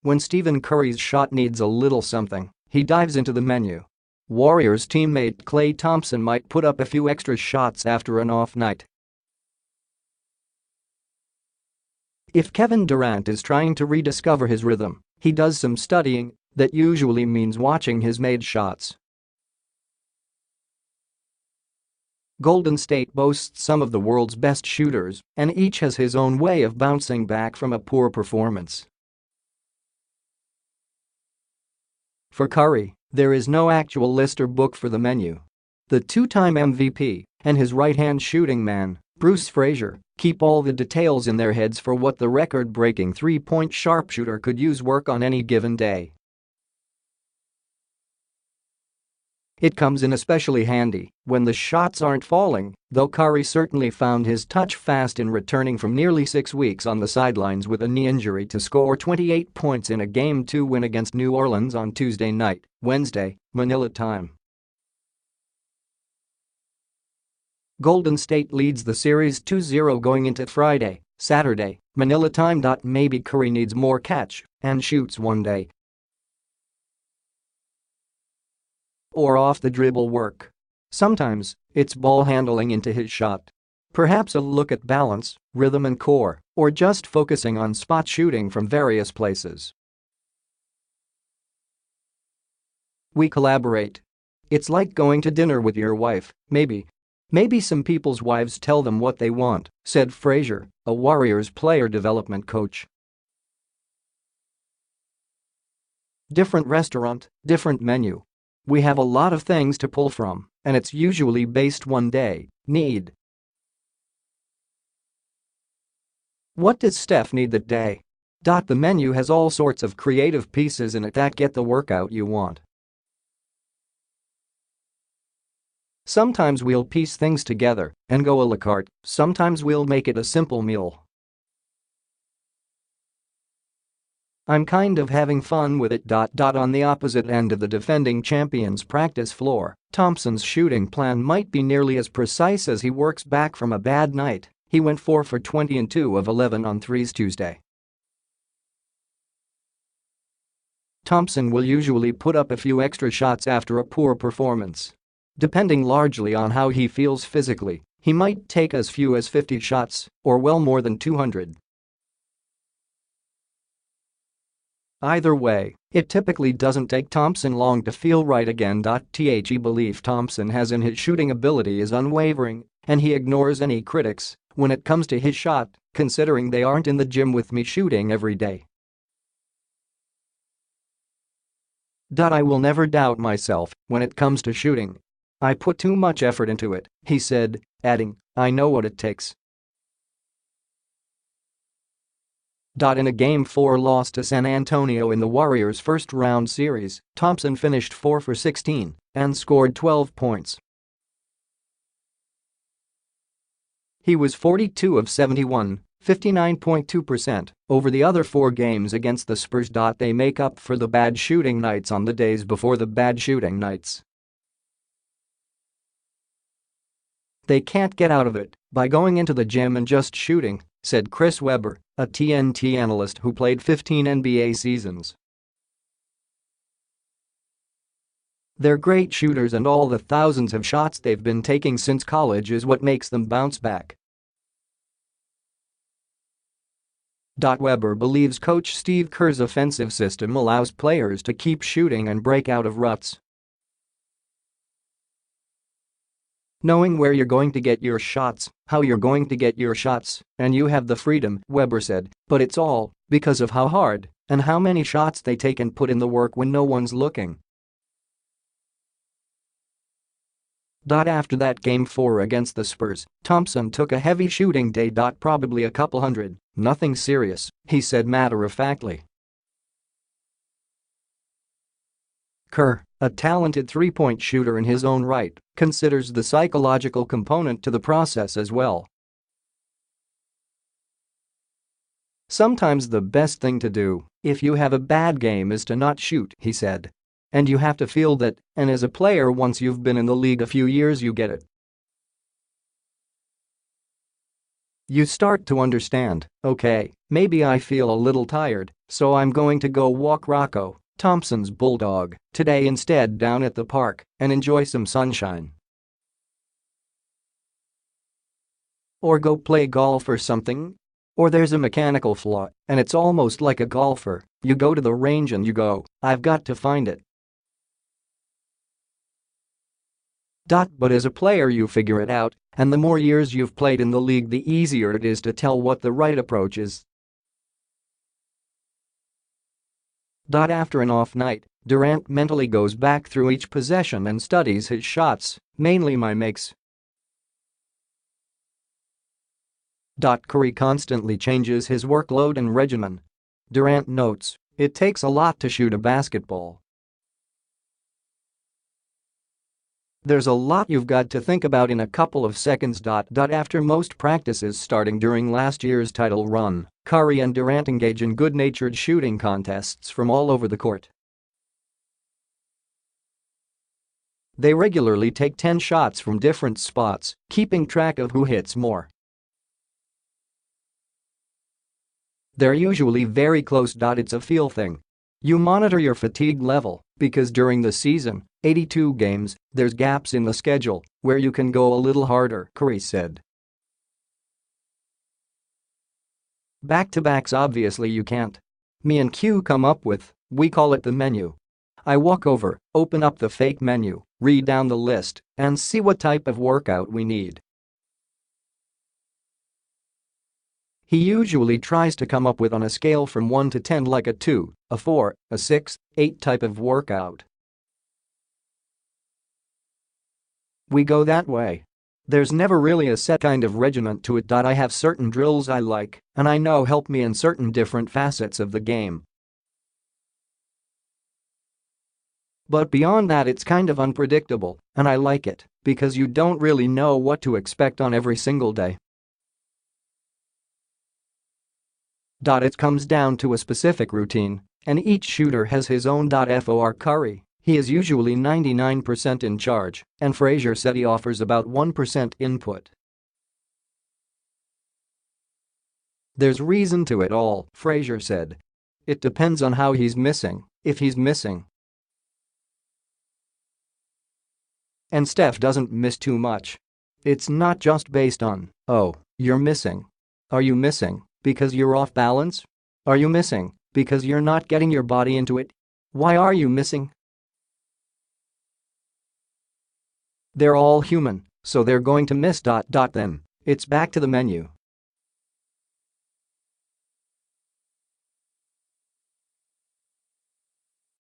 When Stephen Curry's shot needs a little something, he dives into the menu. Warriors teammate Klay Thompson might put up a few extra shots after an off night. If Kevin Durant is trying to rediscover his rhythm, he does some studying. That usually means watching his made shots. Golden State boasts some of the world's best shooters, and each has his own way of bouncing back from a poor performance. For Curry, there is no actual list or book for the menu. The two-time MVP and his right-hand shooting man, Bruce Fraser, keep all the details in their heads for what the record-breaking three-point sharpshooter could use work on any given day. It comes in especially handy when the shots aren't falling, though Curry certainly found his touch fast in returning from nearly 6 weeks on the sidelines with a knee injury to score 28 points in a Game 2 win against New Orleans on Tuesday night, Wednesday, Manila time. Golden State leads the series 2-0 going into Friday, Saturday, Manila time. Maybe Curry needs more catch and shoots one day. Or off-the-dribble work. Sometimes, it's ball handling into his shot. Perhaps a look at balance, rhythm and core, or just focusing on spot shooting from various places. We collaborate. It's like going to dinner with your wife, maybe. Maybe some people's wives tell them what they want, said Fraser, a Warriors player development coach. Different restaurant, different menu. We have a lot of things to pull from, and it's usually based one day, need. What does Steph need that day? The menu has all sorts of creative pieces in it that get the workout you want. Sometimes we'll piece things together and go a la carte, sometimes we'll make it a simple meal. I'm kind of having fun with it. On the opposite end of the defending champion's practice floor, Thompson's shooting plan might be nearly as precise as he works back from a bad night. He went 4 for 20 and 2 of 11 on threes Tuesday. Thompson will usually put up a few extra shots after a poor performance. Depending largely on how he feels physically, he might take as few as 50 shots, or well more than 200. Either way, it typically doesn't take Thompson long to feel right again. The belief Thompson has in his shooting ability is unwavering, and he ignores any critics when it comes to his shot, considering they aren't in the gym with me shooting every day. I will never doubt myself when it comes to shooting. I put too much effort into it, he said, adding, I know what it takes. In a Game 4 loss to San Antonio in the Warriors' first-round series, Thompson finished 4 for 16 and scored 12 points. He was 42 of 71, 59.2%, over the other 4 games against the Spurs. They make up for the bad shooting nights on the days before the bad shooting nights. They can't get out of it by going into the gym and just shooting, said Chris Webber, a TNT analyst who played 15 NBA seasons. They're great shooters and all the thousands of shots they've been taking since college is what makes them bounce back. Webber believes coach Steve Kerr's offensive system allows players to keep shooting and break out of ruts. Knowing where you're going to get your shots, how you're going to get your shots, and you have the freedom, Webber said, but it's all because of how hard and how many shots they take and put in the work when no one's looking. After that Game 4 against the Spurs, Thompson took a heavy shooting day. Probably a couple hundred, nothing serious, he said matter-of-factly. Kerr, a talented three-point shooter in his own right, considers the psychological component to the process as well. Sometimes the best thing to do if you have a bad game is to not shoot, he said. And you have to feel that, and as a player once you've been in the league a few years you get it. You start to understand, okay, maybe I feel a little tired, so I'm going to go walk Rocco, Thompson's bulldog, today instead down at the park and enjoy some sunshine. Or go play golf or something? Or there's a mechanical flaw, and it's almost like a golfer, you go to the range and you go, I've got to find it. But as a player you figure it out, and the more years you've played in the league the easier it is to tell what the right approach is. After an off night, Durant mentally goes back through each possession and studies his shots, mainly my makes. Curry constantly changes his workload and regimen. Durant notes, it takes a lot to shoot a basketball. There's a lot you've got to think about in a couple of seconds. After most practices starting during last year's title run, Curry and Durant engage in good-natured shooting contests from all over the court. They regularly take 10 shots from different spots, keeping track of who hits more. They're usually very close. It's a feel thing. You monitor your fatigue level because during the season, 82 games, there's gaps in the schedule where you can go a little harder, Curry said. Back-to-backs obviously you can't. Me and Q come up with, we call it the menu. I walk over, open up the fake menu, read down the list, and see what type of workout we need. He usually tries to come up with on a scale from 1 to 10 like a 2, a 4, a 6, 8 type of workout. We go that way. There's never really a set kind of regiment to it. I have certain drills I like and I know help me in certain different facets of the game. But beyond that it's kind of unpredictable and I like it because you don't really know what to expect on every single day. It comes down to a specific routine, and each shooter has his own. For Curry, he is usually 99% in charge, and Fraser said he offers about 1% input. There's reason to it all, Fraser said. It depends on how he's missing, if he's missing. And Steph doesn't miss too much. It's not just based on, oh, you're missing. Are you missing because you're off balance? Are you missing because you're not getting your body into it? Why are you missing? They're all human, so they're going to miss. Then it's back to the menu.